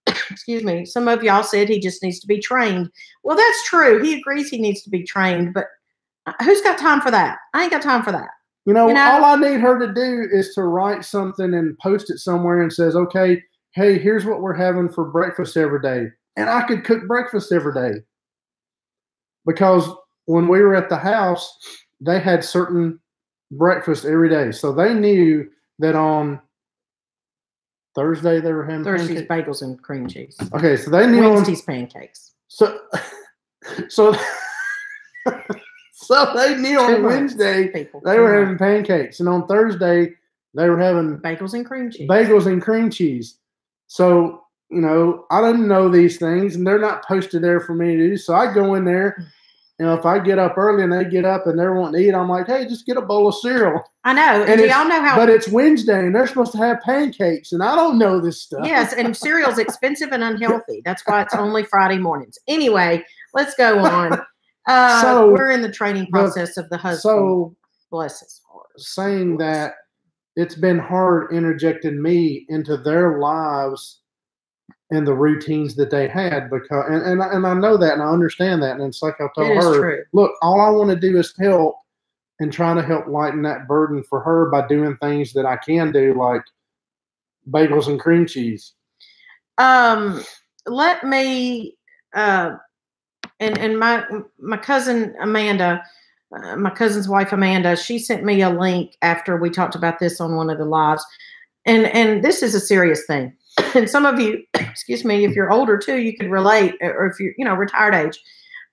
Speaker 1: excuse me, some of y'all said he just needs to be trained. Well, that's true. He agrees he needs to be trained, but who's got time for that? I ain't got time for that.
Speaker 2: All I need her to do is to write something and post it somewhere and says, okay, hey, here's what we're having for breakfast every day. And I could cook breakfast every day. Because when we were at the house, they had certain breakfast every day. So they knew that on Thursday they were having
Speaker 1: Thursday's bagels and cream cheese.
Speaker 2: Okay, so they knew
Speaker 1: Wednesday's pancakes.
Speaker 2: So they knew on Wednesday they were having pancakes, and on Thursday they were having
Speaker 1: bagels and cream cheese.
Speaker 2: So I didn't know these things, and they're not posted there for me to do. So I go in there, if I get up early and they get up and they're wanting to eat, I'm like, hey, just get a bowl of cereal.
Speaker 1: I know. And y'all know how.
Speaker 2: But it's Wednesday, and they're supposed to have pancakes, and I don't know this stuff.
Speaker 1: Yes, and cereal's expensive and unhealthy. That's why it's only Friday mornings. Anyway, let's go on. So we're in the training process of the husband. So bless his heart.
Speaker 2: Saying that it's been hard interjecting me into their lives and the routines that they had because and I know that and I understand that, and it's like I told her, look, all I want to do is help and trying to help lighten that burden for her by doing things that I can do, like bagels and cream cheese.
Speaker 1: Let me and my cousin Amanda, my cousin's wife Amanda, she sent me a link after we talked about this on one of the lives, and this is a serious thing. And some of you, excuse me, if you're older too, you could relate, or if you're, retired age.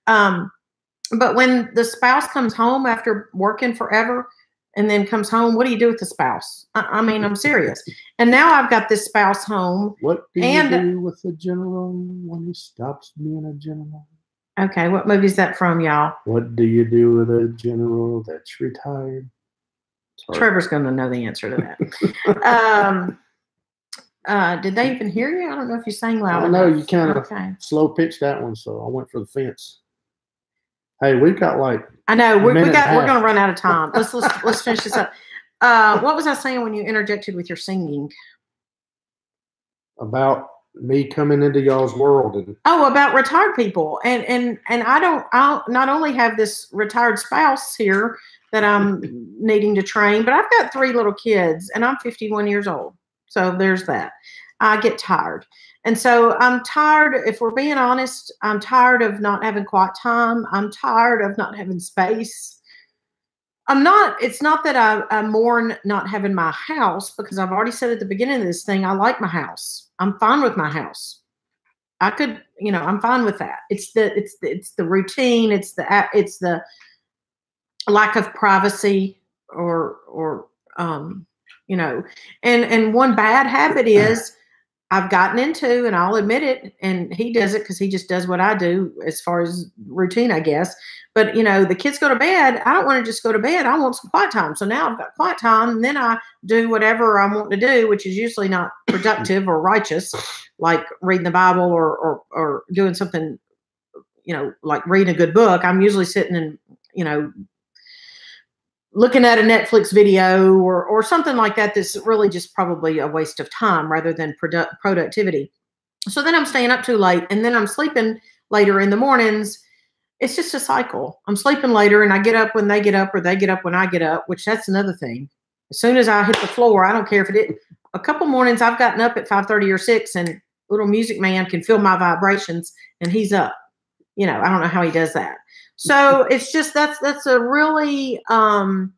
Speaker 1: But when the spouse comes home after working forever and then comes home, what do you do with the spouse? I mean, I'm serious. And now I've got this spouse home.
Speaker 2: What do you do with the general when he stops being a general?
Speaker 1: Okay, what movie is that from, y'all?
Speaker 2: What do you do with a general that's retired?
Speaker 1: Trevor's going to know the answer to that. Did they even hear you? I don't know if you sang loud enough.
Speaker 2: I know you kind of slow pitched that one, so I went for the fence. Hey, we've got like
Speaker 1: I know we're going to run out of time. Let's finish this up. What was I saying when you interjected with your singing?
Speaker 2: About me coming into y'all's world
Speaker 1: about retired people, and I'll not only have this retired spouse here that I'm needing to train, but I've got 3 little kids, and I'm 51 years old. So there's that. I get tired. And so I'm tired, if we're being honest, I'm tired of not having quiet time. I'm tired of not having space. It's not that I mourn not having my house, because I've already said at the beginning of this thing, I like my house. I'm fine with my house. I could, I'm fine with that. It's the routine. It's the lack of privacy or and one bad habit is I've gotten into, and I'll admit it, and he does it because he just does what I do as far as routine, I guess. But, the kids go to bed. I don't want to just go to bed. I want some quiet time. So now I've got quiet time, and then I do whatever I want to do, which is usually not productive or righteous, like reading the Bible or doing something, like reading a good book. I'm usually sitting and, looking at a Netflix video or something like that that's really just probably a waste of time rather than productivity. So then I'm staying up too late, and then I'm sleeping later in the mornings. It's just a cycle. I'm sleeping later, and I get up when they get up, or they get up when I get up, which that's another thing. As soon as I hit the floor, I don't care if it is. A couple mornings I've gotten up at 5:30 or 6, and little music man can feel my vibrations, and he's up. I don't know how he does that. So it's just that's a really hard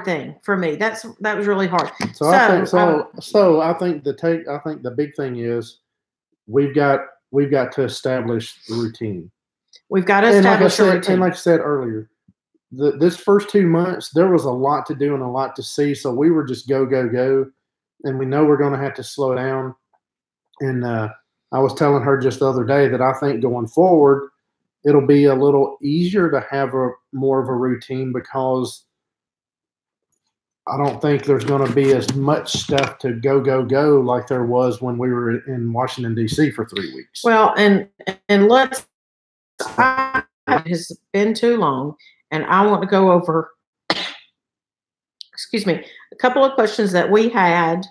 Speaker 1: thing for me. That was really hard.
Speaker 2: So I think the big thing is we've got to establish the routine.
Speaker 1: We've got to establish a routine.
Speaker 2: And like I said earlier, this first 2 months there was a lot to do and a lot to see. So we were just go, and we know we're going to have to slow down. And I was telling her just the other day that I think going forward, it'll be a little easier to have more of a routine because I don't think there's going to be as much stuff to go like there was when we were in Washington, D.C. for 3 weeks.
Speaker 1: Well, and it has been too long, and I want to go over, excuse me, a couple of questions that we had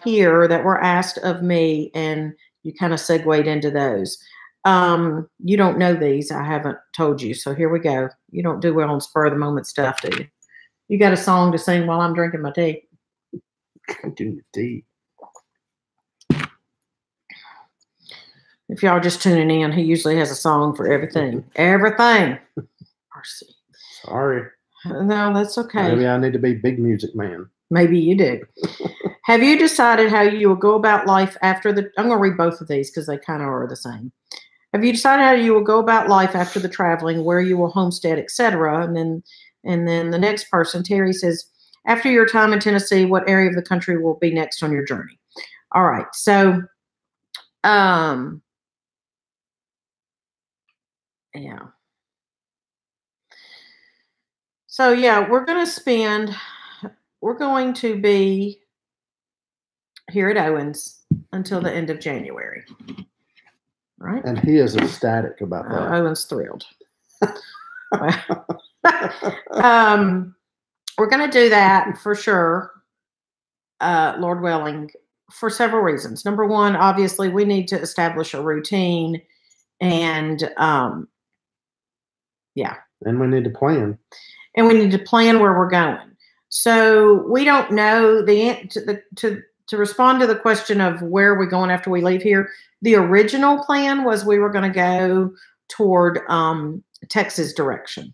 Speaker 1: here that were asked of me, and you kind of segued into those. You don't know these. I haven't told you. So here we go. You don't do well on spur of the moment stuff, do you? You got a song to sing while I'm drinking my tea?
Speaker 2: Drinking the tea.
Speaker 1: If y'all just tuning in, he usually has a song for everything. Everything. Mercy.
Speaker 2: Sorry.
Speaker 1: No, that's okay.
Speaker 2: Maybe I need to be big music man.
Speaker 1: Maybe you do. Have you decided how you will go about life after I'm going to read both of these because they kind of are the same. Have you decided how you will go about life after the traveling, where you will homestead, etc.? And then the next person, Terry, says, after your time in Tennessee, what area of the country will be next on your journey? All right. So, yeah. So, yeah, we're going to be here at Owens until the end of January. Right?
Speaker 2: And he is ecstatic about that.
Speaker 1: Owen's thrilled. We're going to do that for sure, Lord willing, for several reasons. Number one, obviously, we need to establish a routine, and yeah.
Speaker 2: And we need to plan.
Speaker 1: And we need to plan where we're going. So we don't know to respond to the question of where we're going after we leave here. The original plan was we were going to go toward Texas direction,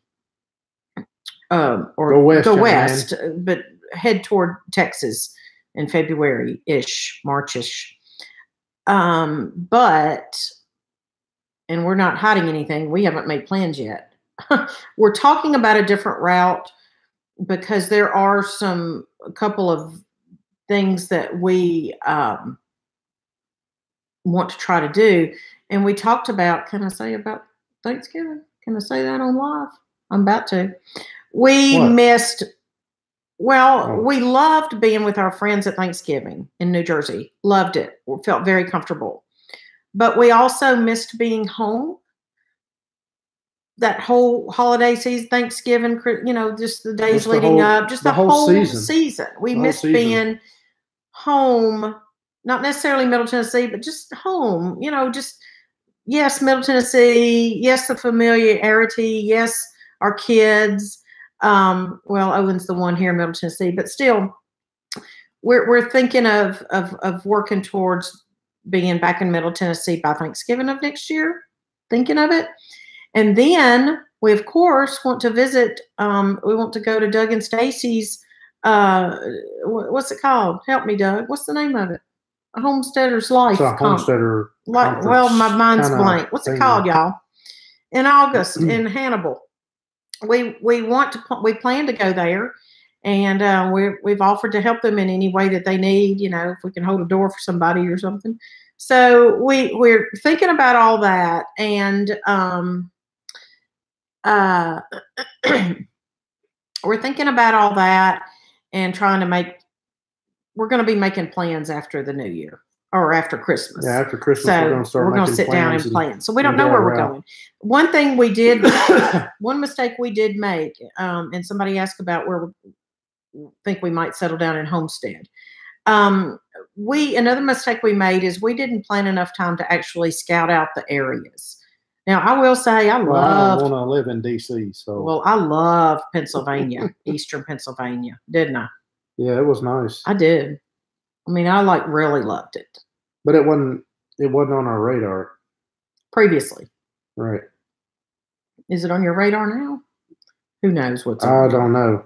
Speaker 1: or go west, but head toward Texas in February-ish, March-ish. But, and we're not hiding anything. We haven't made plans yet. We're talking about a different route because there are a couple of things that we want to try to do. And we talked about, can I say about Thanksgiving? Can I say that on live? I'm about to. We loved being with our friends at Thanksgiving in New Jersey. Loved it. We felt very comfortable. But we also missed being home. That whole holiday season, Thanksgiving, just the days leading up, just the whole season. We missed being home, not necessarily Middle Tennessee, but just home, yes, Middle Tennessee, yes, the familiarity, yes, our kids. Owen's the one here in Middle Tennessee, but still, we're thinking of working towards being back in Middle Tennessee by Thanksgiving of next year, thinking of it. And then we, of course, want to visit. We want to go to Doug and Stacy's what's it called? Help me, Doug. What's the name of it? A Homesteader's Life.
Speaker 2: It's a homesteader.
Speaker 1: Well, my mind's blank. What's it called, y'all? In August in Hannibal. We plan to go there, and we've offered to help them in any way that they need. If we can hold a door for somebody or something. So we're thinking about all that, and we're thinking about all that and trying to we're going to be making plans after the new year or after Christmas.
Speaker 2: Yeah, after Christmas,
Speaker 1: so we're going to sit down and plan. So we don't know where we're going. One thing we did, one mistake we did make, and somebody asked about where we think we might settle down in Homestead. Another mistake we made is we didn't plan enough time to actually scout out the areas. Now, I will say I don't
Speaker 2: want to live in D.C. So.
Speaker 1: Well, I love Pennsylvania, Eastern Pennsylvania, didn't I?
Speaker 2: Yeah, it was nice.
Speaker 1: I did. I mean, I really loved it.
Speaker 2: But it wasn't on our radar.
Speaker 1: Previously.
Speaker 2: Right.
Speaker 1: Is it on your radar now? Who knows what's on
Speaker 2: I don't know.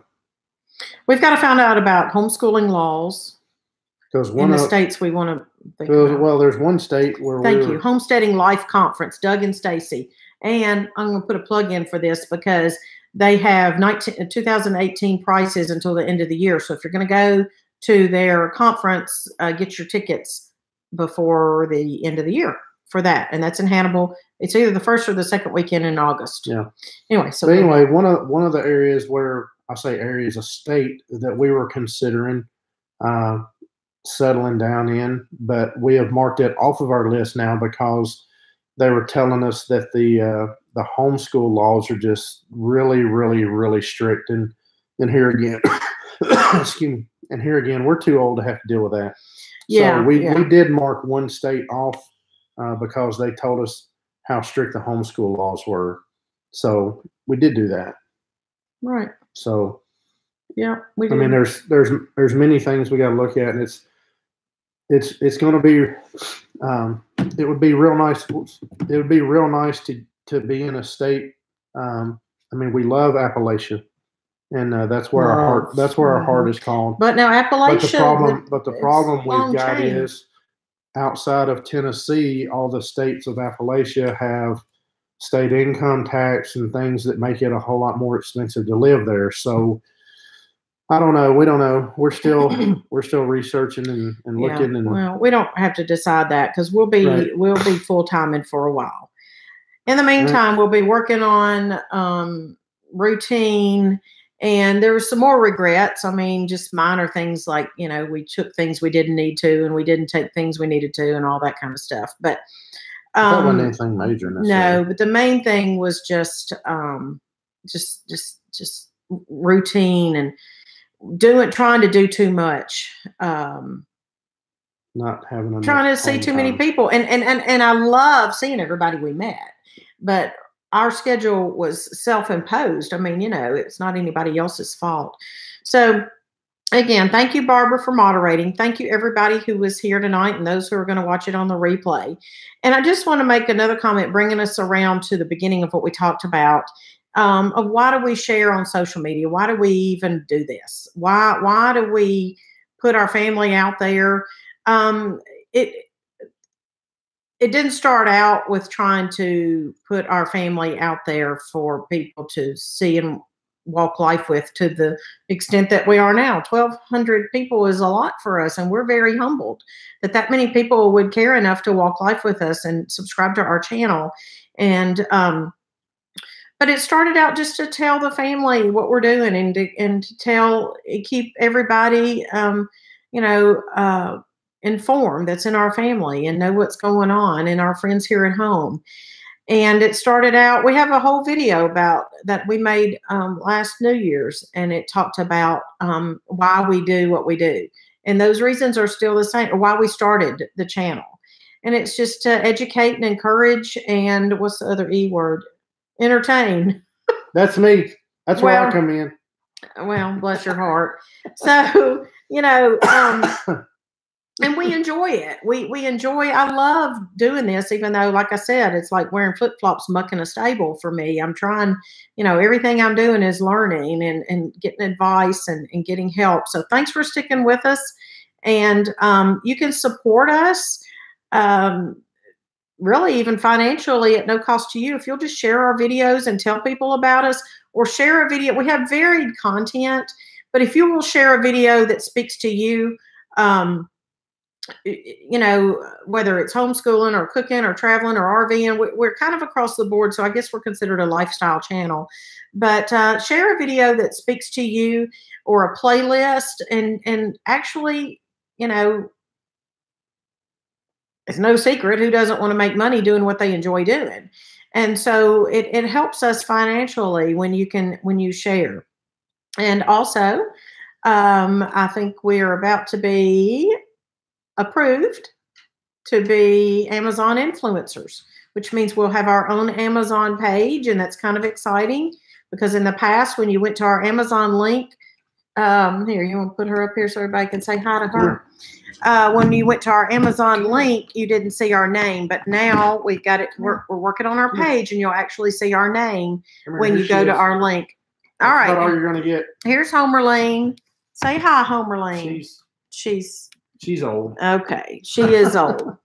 Speaker 1: We've got to find out about homeschooling laws in the states we want to think about.
Speaker 2: Well, there's one state where
Speaker 1: Thank you. Homesteading Life Conference, Doug and Stacy. And I'm going to put a plug in for this because they have 2018 prices until the end of the year. So if you're going to go to their conference, get your tickets before the end of the year for that. And that's in Hannibal. It's either the first or the second weekend in August.
Speaker 2: Yeah.
Speaker 1: Anyway,
Speaker 2: one of the areas where I say areas of state that we were considering settling down in, but we have marked it off of our list now because they were telling us that the homeschool laws are just really, really, really strict. And here again, excuse me. And here again, we're too old to have to deal with that.
Speaker 1: Yeah.
Speaker 2: So we did mark one state off because they told us how strict the homeschool laws were. So we did do that.
Speaker 1: Right.
Speaker 2: So
Speaker 1: yeah, we did.
Speaker 2: I mean, there's many things we got to look at, and it's going to be it would be real nice. It would be real nice to be in a state. I mean, we love Appalachia, and that's where our heart is called.
Speaker 1: But now Appalachia.
Speaker 2: But the problem we've got is outside of Tennessee, all the states of Appalachia have state income tax and things that make it a whole lot more expensive to live there. So I don't know. We don't know. We're still researching and looking. And
Speaker 1: well, we don't have to decide that because we'll be full-time in for a while. In the meantime, we'll be working on routine. And there were some more regrets. I mean, just minor things like, we took things we didn't need to, and we didn't take things we needed to, and all that kind of stuff. But
Speaker 2: that wasn't anything major.
Speaker 1: No, but the main thing was just routine and trying to do too much.
Speaker 2: Not having enough
Speaker 1: trying to see too many people, and I love seeing everybody we met, but our schedule was self-imposed. I mean, it's not anybody else's fault. So again, thank you, Barbara, for moderating. Thank you, everybody who was here tonight and those who are going to watch it on the replay. And I just want to make another comment, bringing us around to the beginning of what we talked about, of why do we share on social media? Why do we even do this? Why do we put our family out there? It didn't start out with trying to put our family out there for people to see and walk life with to the extent that we are now. 1,200 people is a lot for us, and we're very humbled that many people would care enough to walk life with us and subscribe to our channel. And but it started out just to tell the family what we're doing and to keep everybody informed that's in our family and know what's going on, and our friends here at home. And it started out, we have a whole video about that we made last New Year's, and it talked about why we do what we do. And those reasons are still the same, or why we started the channel. And it's just to educate and encourage, and what's the other E word? Entertain.
Speaker 2: That's me. That's where I come in.
Speaker 1: Well, bless your heart. So, And we enjoy it. We enjoy. I love doing this, even though, like I said, it's like wearing flip flops, mucking a stable for me. I'm trying, everything I'm doing is learning and getting advice and getting help. So thanks for sticking with us. And you can support us, really even financially at no cost to you, if you'll just share our videos and tell people about us, or share a video. We have varied content, but if you will share a video that speaks to you, whether it's homeschooling or cooking or traveling or RVing, we're kind of across the board. So I guess we're considered a lifestyle channel, but share a video that speaks to you, or a playlist. And actually, it's no secret who doesn't want to make money doing what they enjoy doing. And so it helps us financially when you share. And also, I think we're about to be approved to be Amazon influencers, which means we'll have our own Amazon page. And that's kind of exciting, because in the past, when you went to our Amazon link, here, you want to put her up here so everybody can say hi to her? When you went to our Amazon link, you didn't see our name, but now we've got it. We're working on our page, and you'll actually see our name when you go to our link. All right.
Speaker 2: What are you going to get?
Speaker 1: Here's Homerling. Say hi, Homerling.
Speaker 2: She's old.
Speaker 1: Okay. She is old.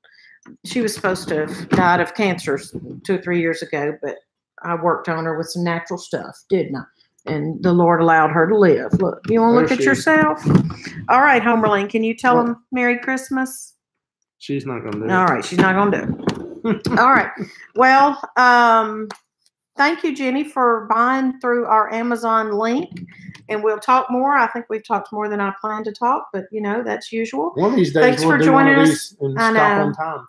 Speaker 1: She was supposed to have died of cancer 2 or 3 years ago, but I worked on her with some natural stuff, didn't I? And the Lord allowed her to live. Look, you want to look at yourself? All right, Homerling, can you tell them Merry Christmas?
Speaker 2: She's not going to do it.
Speaker 1: All right, she's not going to do it. All right. Well, thank you, Jenny, for buying through our Amazon link. And we'll talk more. I think we've talked more than I planned to talk, but, that's usual.
Speaker 2: One of these days,
Speaker 1: thanks for joining us.
Speaker 2: And stop on time.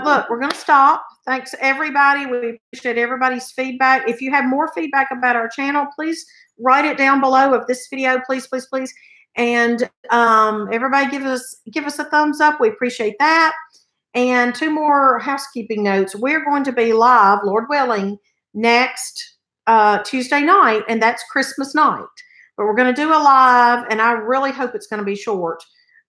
Speaker 1: Look, we're going to stop. Thanks, everybody. We appreciate everybody's feedback. If you have more feedback about our channel, please write it down below of this video, please, please, please. And everybody give us a thumbs up. We appreciate that. And 2 more housekeeping notes. We're going to be live, Lord willing, next Tuesday night, and that's Christmas night. But we're going to do a live, and I really hope it's going to be short.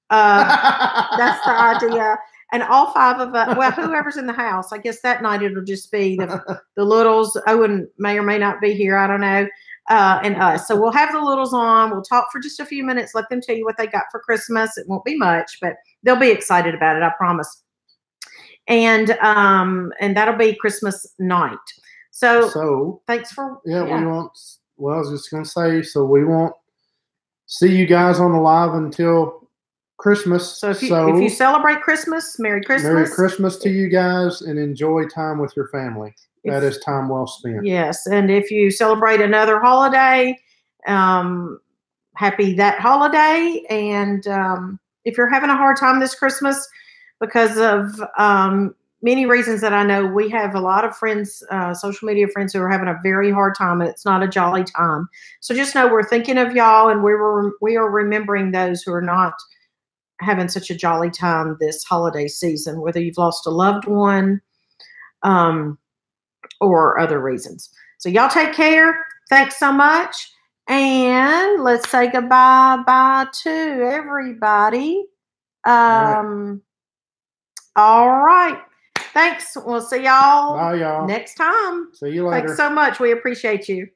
Speaker 1: That's the idea. And all 5 of us, well, whoever's in the house, I guess that night it'll just be the littles. Owen may or may not be here. I don't know. And us. So we'll have the littles on. We'll talk for just a few minutes. Let them tell you what they got for Christmas. It won't be much, but they'll be excited about it. I promise. And that'll be Christmas night. So thanks for.
Speaker 2: Yeah. We won't. Well, I was just going to say, so we won't see you guys on the live until Christmas.
Speaker 1: So if you celebrate Christmas, Merry Christmas.
Speaker 2: Merry Christmas to you guys, and enjoy time with your family. That is time well spent.
Speaker 1: Yes. And if you celebrate another holiday, happy that holiday. And if you're having a hard time this Christmas because of many reasons that I know, we have a lot of friends, social media friends, who are having a very hard time, and it's not a jolly time. So just know we're thinking of y'all, and we are remembering those who are not having such a jolly time this holiday season, whether you've lost a loved one or other reasons. So y'all take care. Thanks so much. And let's say goodbye to everybody. All right. Thanks. We'll see y'all
Speaker 2: Bye, y'all.
Speaker 1: next time.
Speaker 2: See you later.
Speaker 1: Thanks so much. We appreciate you.